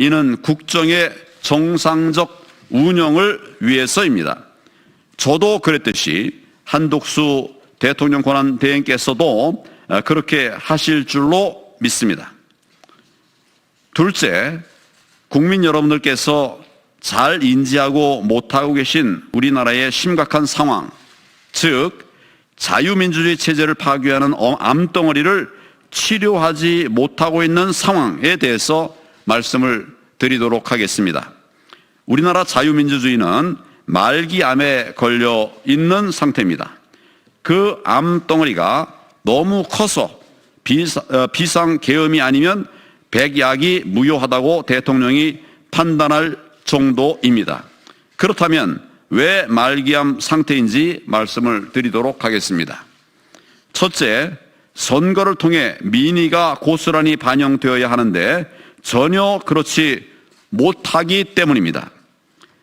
이는 국정의 정상적 운영을 위해서입니다. 저도 그랬듯이 한독수 대통령 권한대행께서도 그렇게 하실 줄로 믿습니다. 둘째, 국민 여러분들께서 잘 인지하고 못하고 계신 우리나라의 심각한 상황, 즉 자유민주주의 체제를 파괴하는 암덩어리를 치료하지 못하고 있는 상황에 대해서 말씀을 드리도록 하겠습니다. 우리나라 자유민주주의는 말기암에 걸려 있는 상태입니다. 그 암덩어리가 너무 커서 비상계엄이 아니면 백약이 무효하다고 대통령이 판단할 정도입니다. 그렇다면 왜 말기암 상태인지 말씀을 드리도록 하겠습니다. 첫째, 선거를 통해 민의가 고스란히 반영되어야 하는데 전혀 그렇지 못하기 때문입니다.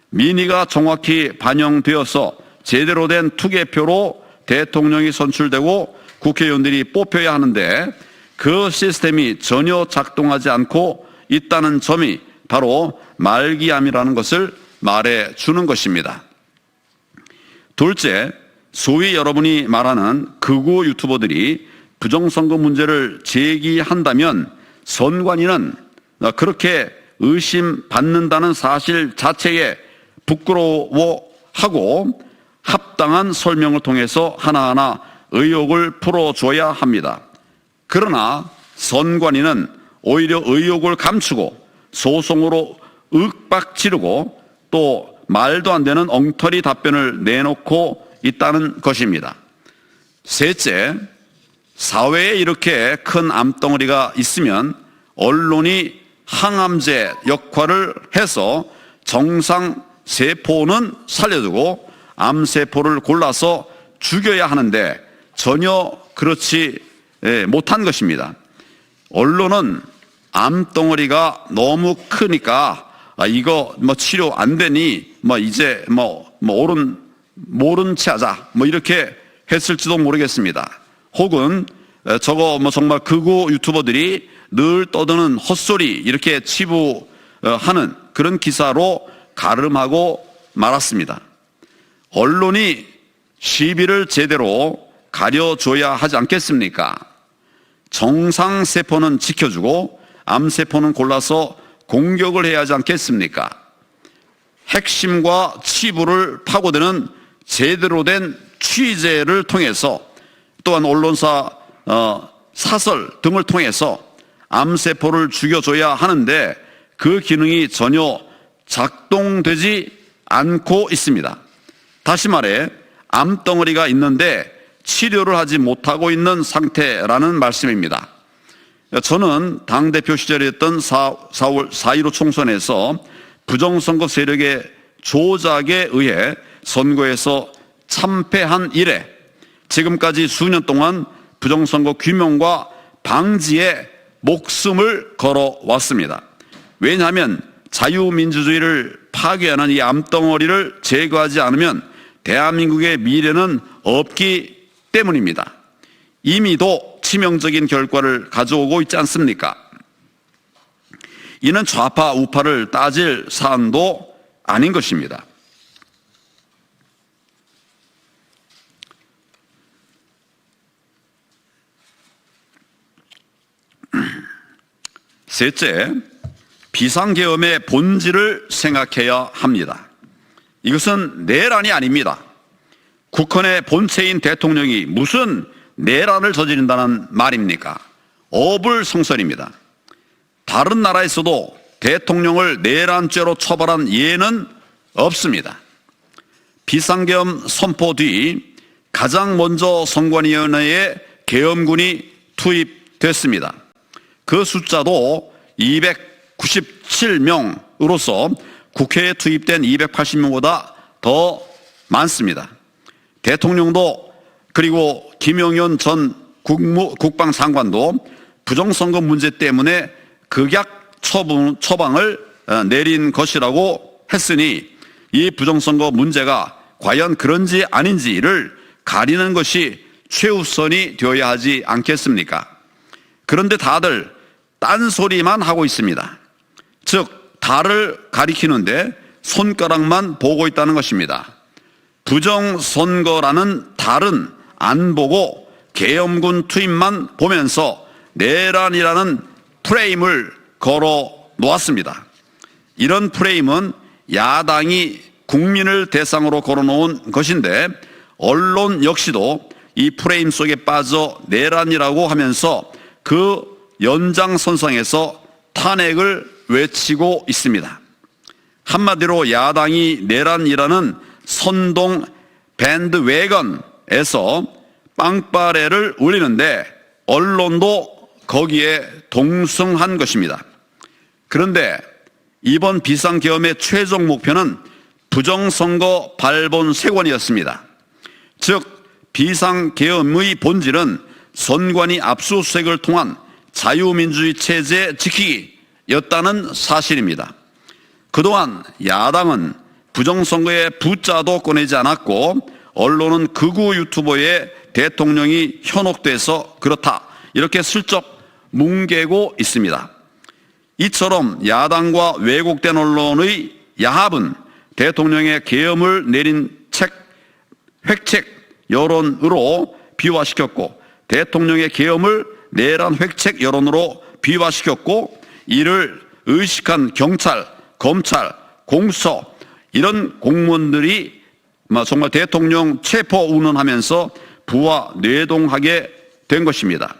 민의가 정확히 반영되어서 제대로 된 투개표로 대통령이 선출되고 국회의원들이 뽑혀야 하는데 그 시스템이 전혀 작동하지 않고 있다는 점이 바로 말기암이라는 것을 말해 주는 것입니다. 둘째, 소위 여러분이 말하는 극우 유튜버들이 부정선거 문제를 제기한다면 선관위는 그렇게 의심받는다는 사실 자체에 부끄러워하고 합당한 설명을 통해서 하나하나 의혹을 풀어줘야 합니다. 그러나 선관위는 오히려 의혹을 감추고 소송으로 윽박지르고 또 말도 안 되는 엉터리 답변을 내놓고 있다는 것입니다. 셋째, 사회에 이렇게 큰 암덩어리가 있으면 언론이 항암제 역할을 해서 정상 세포는 살려두고 암세포를 골라서 죽여야 하는데 전혀 그렇지 못한 것입니다. 언론은 암덩어리가 너무 크니까 이거 치료 안 되니 이제 모른 채 하자 이렇게 했을지도 모르겠습니다. 혹은 저거 정말 극우 유튜버들이 늘 떠드는 헛소리 이렇게 치부하는 그런 기사로 가름하고 말았습니다. 언론이 시비를 제대로 가려줘야 하지 않겠습니까? 정상세포는 지켜주고 암세포는 골라서 공격을 해야 하지 않겠습니까? 핵심과 치부를 파고드는 제대로 된 취재를 통해서 또한 언론사 사설 등을 통해서 암세포를 죽여줘야 하는데 그 기능이 전혀 작동되지 않고 있습니다. 다시 말해 암덩어리가 있는데 치료를 하지 못하고 있는 상태라는 말씀입니다. 저는 당대표 시절에 했던 4.15 총선에서 부정선거 세력의 조작에 의해 선거에서 참패한 이래 지금까지 수년 동안 부정선거 규명과 방지에 목숨을 걸어왔습니다. 왜냐하면 자유민주주의를 파괴하는 이 암덩어리를 제거하지 않으면 대한민국의 미래는 없기 때문입니다. 이미도 치명적인 결과를 가져오고 있지 않습니까? 이는 좌파 우파를 따질 사안도 아닌 것입니다. 셋째, 비상계엄의 본질을 생각해야 합니다. 이것은 내란이 아닙니다. 국헌의 본체인 대통령이 무슨 내란을 저지른다는 말입니까? 어불성설입니다. 다른 나라에서도 대통령을 내란죄로 처벌한 예는 없습니다. 비상계엄 선포 뒤 가장 먼저 선관위원회에 계엄군이 투입됐습니다. 그 숫자도 297명으로서 국회에 투입된 280명보다 더 많습니다. 대통령도 그리고 김영현 전 국방장관도 부정선거 문제 때문에 극약 처방을 내린 것이라고 했으니 이 부정선거 문제가 과연 그런지 아닌지를 가리는 것이 최우선이 되어야 하지 않겠습니까? 그런데 다들 딴소리만 하고 있습니다. 즉 달을 가리키는데 손가락만 보고 있다는 것입니다. 부정선거라는 달은 안 보고 계엄군 투입만 보면서 내란이라는 프레임을 걸어 놓았습니다. 이런 프레임은 야당이 국민을 대상으로 걸어놓은 것인데 언론 역시도 이 프레임 속에 빠져 내란이라고 하면서 그 연장선상에서 탄핵을 외치고 있습니다. 한마디로 야당이 내란이라는 선동 밴드웨건에서 빵빠레를 울리는데 언론도 거기에 동승한 것입니다. 그런데 이번 비상계엄의 최종 목표는 부정선거 발본색원이었습니다. 즉 비상계엄의 본질은 선관위 압수수색을 통한 자유민주주의 체제 지키기였다는 사실입니다. 그동안 야당은 부정선거에 부자도 꺼내지 않았고 언론은 극우 유튜버의 대통령이 현혹돼서 그렇다 이렇게 슬쩍 뭉개고 있습니다. 이처럼 야당과 왜곡된 언론의 야합은 대통령의 계엄을 내린 획책 여론으로 비화시켰고 대통령의 계엄을 내란 획책 여론으로 비화시켰고 이를 의식한 경찰, 검찰, 공수처 이런 공무원들이 정말 대통령 체포 운운하면서 부와 뇌동하게 된 것입니다.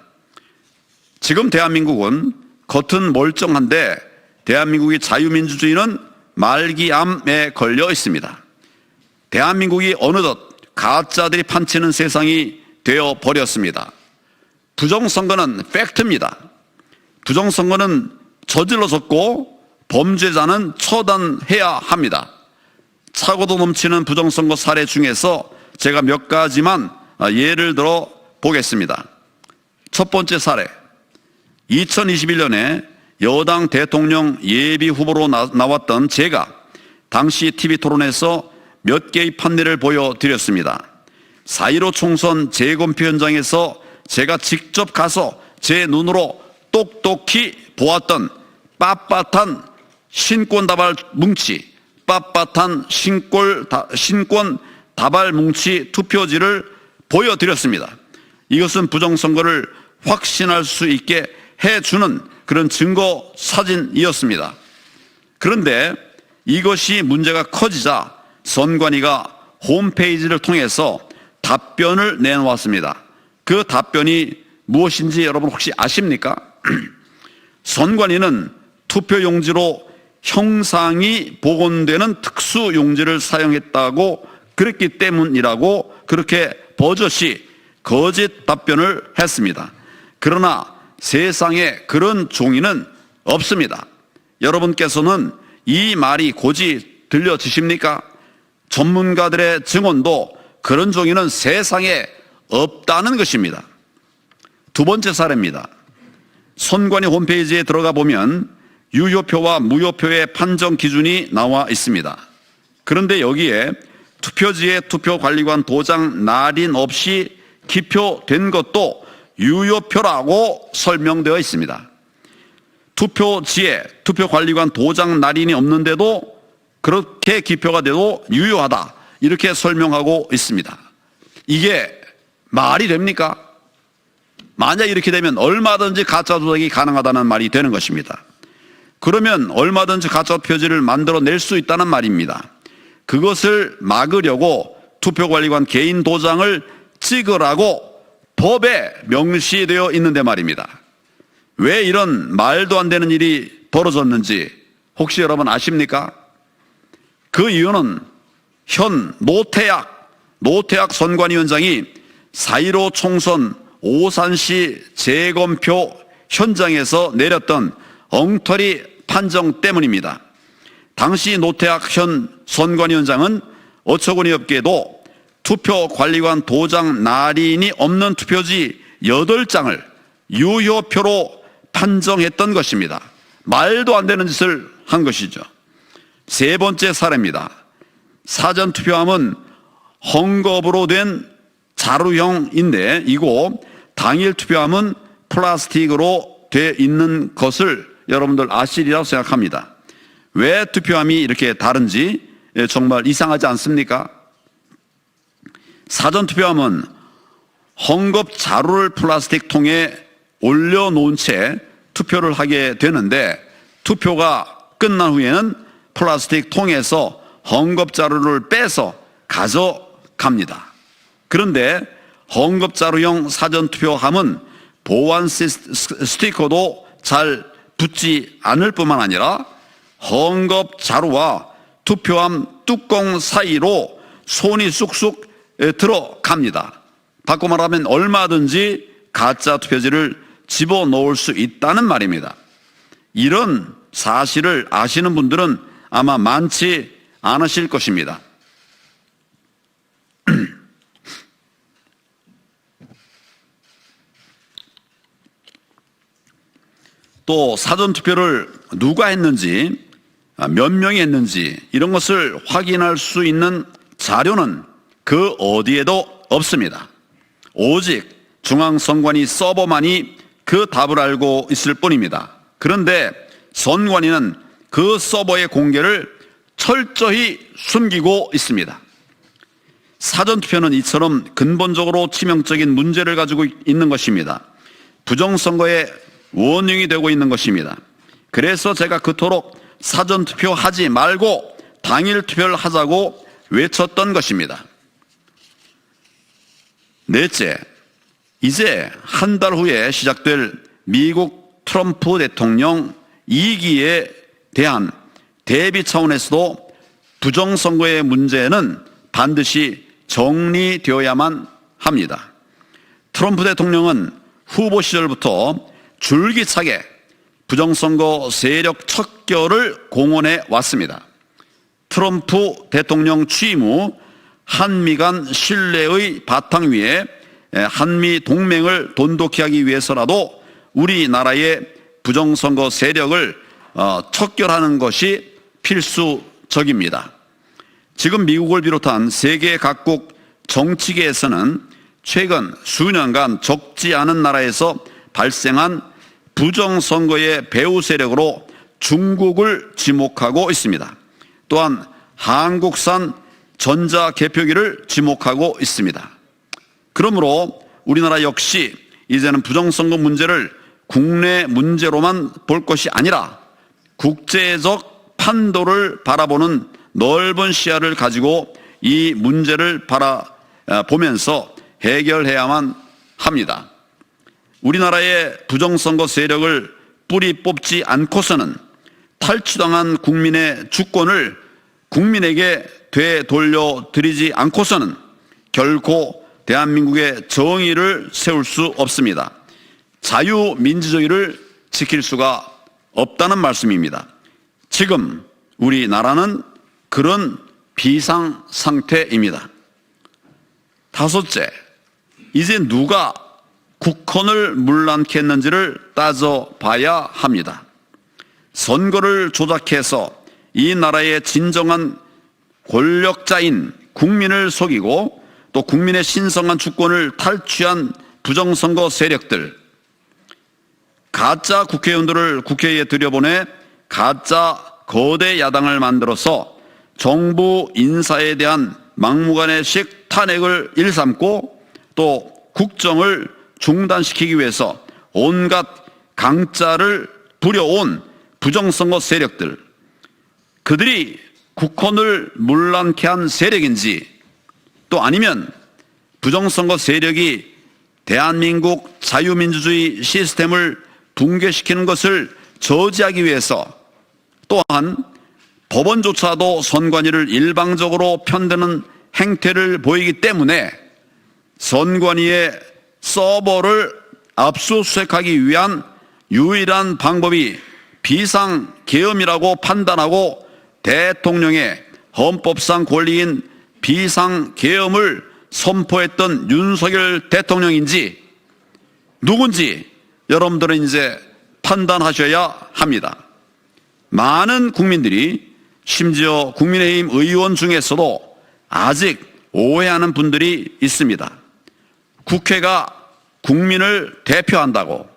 지금 대한민국은 겉은 멀쩡한데 대한민국의 자유민주주의는 말기암에 걸려 있습니다. 대한민국이 어느덧 가짜들이 판치는 세상이 되어 버렸습니다. 부정선거는 팩트입니다. 부정선거는 저질러졌고 범죄자는 처단해야 합니다. 차고도 넘치는 부정선거 사례 중에서 제가 몇 가지만 예를 들어 보겠습니다. 첫 번째 사례, 2021년에 여당 대통령 예비 후보로 나왔던 제가 당시 TV토론에서 몇 개의 판례를 보여드렸습니다. 4.15 총선 재검표 현장에서 제가 직접 가서 제 눈으로 똑똑히 보았던 빳빳한 신권 다발 뭉치, 빳빳한 신권 다발 뭉치 투표지를 보여드렸습니다. 이것은 부정선거를 확신할 수 있게 해주는 그런 증거 사진이었습니다. 그런데 이것이 문제가 커지자 선관위가 홈페이지를 통해서 답변을 내놓았습니다. 그 답변이 무엇인지 여러분 혹시 아십니까? 선관위는 투표용지로 형상이 복원되는 특수용지를 사용했다고 그랬기 때문이라고 그렇게 버젓이 거짓 답변을 했습니다. 그러나 세상에 그런 종이는 없습니다. 여러분께서는 이 말이 고지 들려지십니까? 전문가들의 증언도 그런 종이는 세상에 없다는 것입니다. 두 번째 사례입니다. 선관위 홈페이지에 들어가 보면 유효표와 무효표의 판정 기준이 나와 있습니다. 그런데 여기에 투표지에 투표관리관 도장 날인 없이 기표된 것도 유효표라고 설명되어 있습니다. 투표지에 투표관리관 도장 날인이 없는데도 그렇게 기표가 돼도 유효하다 이렇게 설명하고 있습니다. 이게 말이 됩니까? 만약 이렇게 되면 얼마든지 가짜 조작이 가능하다는 말이 되는 것입니다. 그러면 얼마든지 가짜 표지를 만들어낼 수 있다는 말입니다. 그것을 막으려고 투표관리관 개인 도장을 찍으라고 법에 명시되어 있는데 말입니다. 왜 이런 말도 안 되는 일이 벌어졌는지 혹시 여러분 아십니까? 그 이유는 현 노태악 선관위원장이 4.15 총선 오산시 재검표 현장에서 내렸던 엉터리 판정 때문입니다. 당시 노태악 현 선관위원장은 어처구니 없게도 투표관리관 도장 날인이 없는 투표지 8장을 유효표로 판정했던 것입니다. 말도 안 되는 짓을 한 것이죠. 세 번째 사례입니다. 사전투표함은 헝겊으로 된 자루형인데 이고 당일 투표함은 플라스틱으로 돼 있는 것을 여러분들 아시리라고 생각합니다. 왜 투표함이 이렇게 다른지 정말 이상하지 않습니까? 사전투표함은 헝겊 자루를 플라스틱 통에 올려놓은 채 투표를 하게 되는데, 투표가 끝난 후에는 플라스틱 통에서 헝겊 자루를 빼서 가져갑니다. 그런데 헝겊 자루형 사전투표함은 보안 스티커도 잘 붙지 않을 뿐만 아니라 헝겊 자루와 투표함 뚜껑 사이로 손이 쑥쑥 들어갑니다. 바꿔 말하면 얼마든지 가짜 투표지를 집어넣을 수 있다는 말입니다. 이런 사실을 아시는 분들은 아마 많지 않으실 것입니다. 또 사전투표를 누가 했는지, 몇 명이 했는지 이런 것을 확인할 수 있는 자료는 그 어디에도 없습니다. 오직 중앙선관위 서버만이 그 답을 알고 있을 뿐입니다. 그런데 선관위는 그 서버의 공개를 철저히 숨기고 있습니다. 사전투표는 이처럼 근본적으로 치명적인 문제를 가지고 있는 것입니다. 부정선거의 원흉이 되고 있는 것입니다. 그래서 제가 그토록 사전투표 하지 말고 당일 투표를 하자고 외쳤던 것입니다. 넷째, 이제 한 달 후에 시작될 미국 트럼프 대통령 2기에 대한 대비 차원에서도 부정선거의 문제는 반드시 정리되어야만 합니다. 트럼프 대통령은 후보 시절부터 줄기차게 부정선거 세력 척결을 공언해 왔습니다. 트럼프 대통령 취임 후 한미 간 신뢰의 바탕 위에 한미 동맹을 돈독히 하기 위해서라도 우리나라의 부정선거 세력을 척결하는 것이 필수적입니다. 지금 미국을 비롯한 세계 각국 정치계에서는 최근 수년간 적지 않은 나라에서 발생한 부정선거의 배후 세력으로 중국을 지목하고 있습니다. 또한 한국산 전자개표기를 지목하고 있습니다. 그러므로 우리나라 역시 이제는 부정선거 문제를 국내 문제로만 볼 것이 아니라 국제적 판도를 바라보는 넓은 시야를 가지고 이 문제를 바라보면서 해결해야만 합니다. 우리나라의 부정선거 세력을 뿌리 뽑지 않고서는 탈취당한 국민의 주권을 국민에게 되돌려드리지 않고서는 결코 대한민국의 정의를 세울 수 없습니다. 자유민주주의를 지킬 수가 없다는 말씀입니다. 지금 우리나라는 그런 비상 상태입니다. 다섯째, 이제 누가 국헌을 문란케 했는지를 따져봐야 합니다. 선거를 조작해서 이 나라의 진정한 권력자인 국민을 속이고 또 국민의 신성한 주권을 탈취한 부정선거 세력들, 가짜 국회의원들을 국회에 들여보내 가짜 거대 야당을 만들어서 정부 인사에 대한 막무가내식 탄핵을 일삼고 또 국정을 중단시키기 위해서 온갖 강짜를 부려온 부정선거 세력들, 그들이 국헌을 문란케 한 세력인지 또 아니면 부정선거 세력이 대한민국 자유민주주의 시스템을 붕괴시키는 것을 저지하기 위해서 또한 법원조차도 선관위를 일방적으로 편드는 행태를 보이기 때문에 선관위의 서버를 압수수색하기 위한 유일한 방법이 비상계엄이라고 판단하고 대통령의 헌법상 권리인 비상계엄을 선포했던 윤석열 대통령인지 누군지 여러분들은 이제 판단하셔야 합니다. 많은 국민들이 심지어 국민의힘 의원 중에서도 아직 오해하는 분들이 있습니다. 국회가 국민을 대표한다고,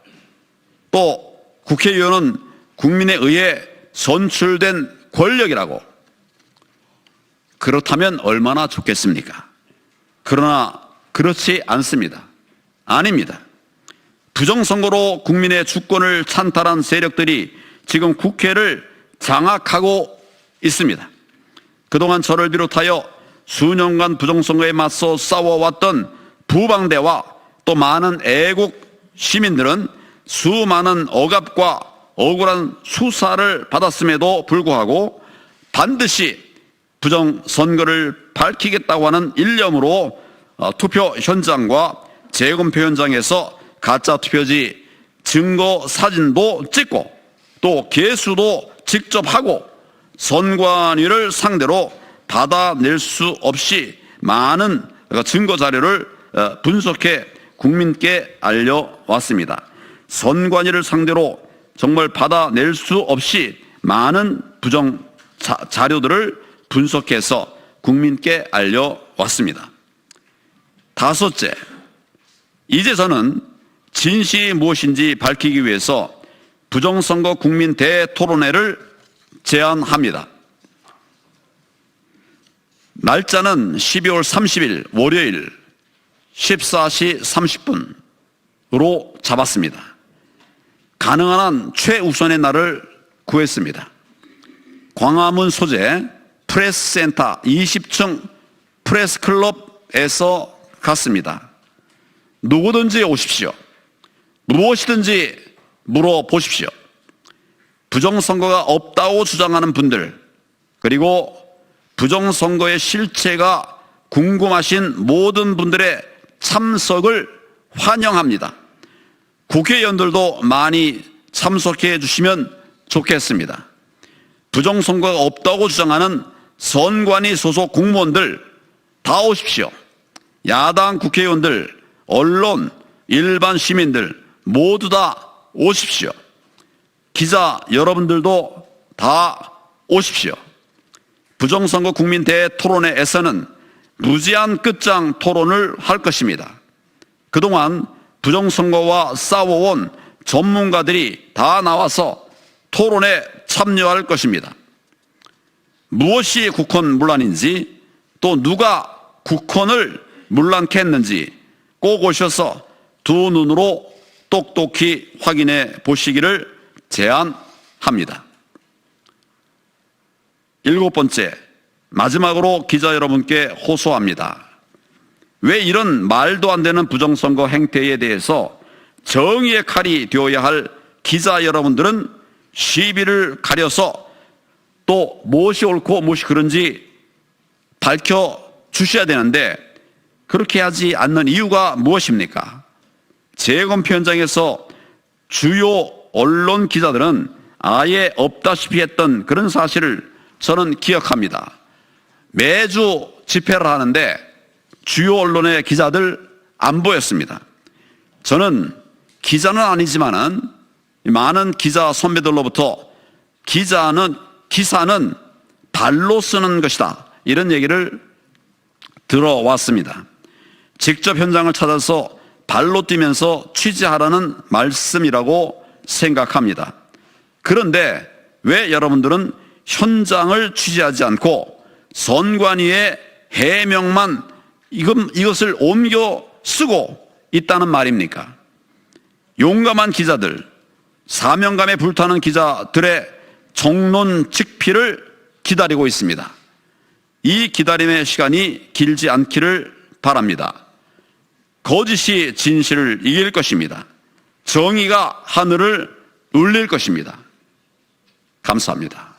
또 국회의원은 국민에 의해 선출된 권력이라고. 그렇다면 얼마나 좋겠습니까? 그러나 그렇지 않습니다. 아닙니다. 부정선거로 국민의 주권을 찬탈한 세력들이 지금 국회를 장악하고 있습니다. 그동안 저를 비롯하여 수년간 부정선거에 맞서 싸워왔던 부방대와 또 많은 애국 시민들은 수많은 억압과 억울한 수사를 받았음에도 불구하고 반드시 부정선거를 밝히겠다고 하는 일념으로 투표 현장과 재검표 현장에서 가짜 투표지 증거 사진도 찍고 또 개수도 직접 하고 선관위를 상대로 받아낼 수 없이 많은 증거 자료를 분석해 국민께 알려왔습니다. 선관위를 상대로 정말 받아낼 수 없이 많은 부정 자료들을 분석해서 국민께 알려왔습니다. 다섯째, 이제 저는 진실이 무엇인지 밝히기 위해서 부정선거 국민 대토론회를 제안합니다. 날짜는 12월 30일 월요일 14시 30분으로 잡았습니다. 가능한 한 최우선의 날을 구했습니다. 광화문 소재 프레스센터 20층 프레스클럽에서 갔습니다. 누구든지 오십시오. 무엇이든지 물어보십시오. 부정선거가 없다고 주장하는 분들, 그리고 부정선거의 실체가 궁금하신 모든 분들의 참석을 환영합니다. 국회의원들도 많이 참석해 주시면 좋겠습니다. 부정선거가 없다고 주장하는 선관위 소속 공무원들 다 오십시오. 야당 국회의원들, 언론, 일반 시민들 모두 다 오십시오. 기자 여러분들도 다 오십시오. 부정선거 국민 대토론회에서는 무제한 끝장 토론을 할 것입니다. 그동안 부정선거와 싸워온 전문가들이 다 나와서 토론에 참여할 것입니다. 무엇이 국헌 문란인지 또 누가 국헌을 문란케 했는지 꼭 오셔서 두 눈으로 똑똑히 확인해 보시기를 제안합니다. 일곱 번째, 마지막으로 기자 여러분께 호소합니다. 왜 이런 말도 안 되는 부정선거 행태에 대해서 정의의 칼이 되어야 할 기자 여러분들은 시비를 가려서 또 무엇이 옳고 무엇이 그른지 밝혀주셔야 되는데 그렇게 하지 않는 이유가 무엇입니까? 재검표 현장에서 주요 언론 기자들은 아예 없다시피 했던 그런 사실을 저는 기억합니다. 매주 집회를 하는데 주요 언론의 기자들 안 보였습니다. 저는 기자는 아니지만은 많은 기자 선배들로부터 기사는 발로 쓰는 것이다, 이런 얘기를 들어왔습니다. 직접 현장을 찾아서 발로 뛰면서 취재하라는 말씀이라고 생각합니다. 그런데 왜 여러분들은 현장을 취재하지 않고 선관위의 해명만 이것을 옮겨 쓰고 있다는 말입니까? 용감한 기자들, 사명감에 불타는 기자들의 정론 직피를 기다리고 있습니다. 이 기다림의 시간이 길지 않기를 바랍니다. 거짓이 진실을 이길 것입니다. 정의가 하늘을 울릴 것입니다. 감사합니다.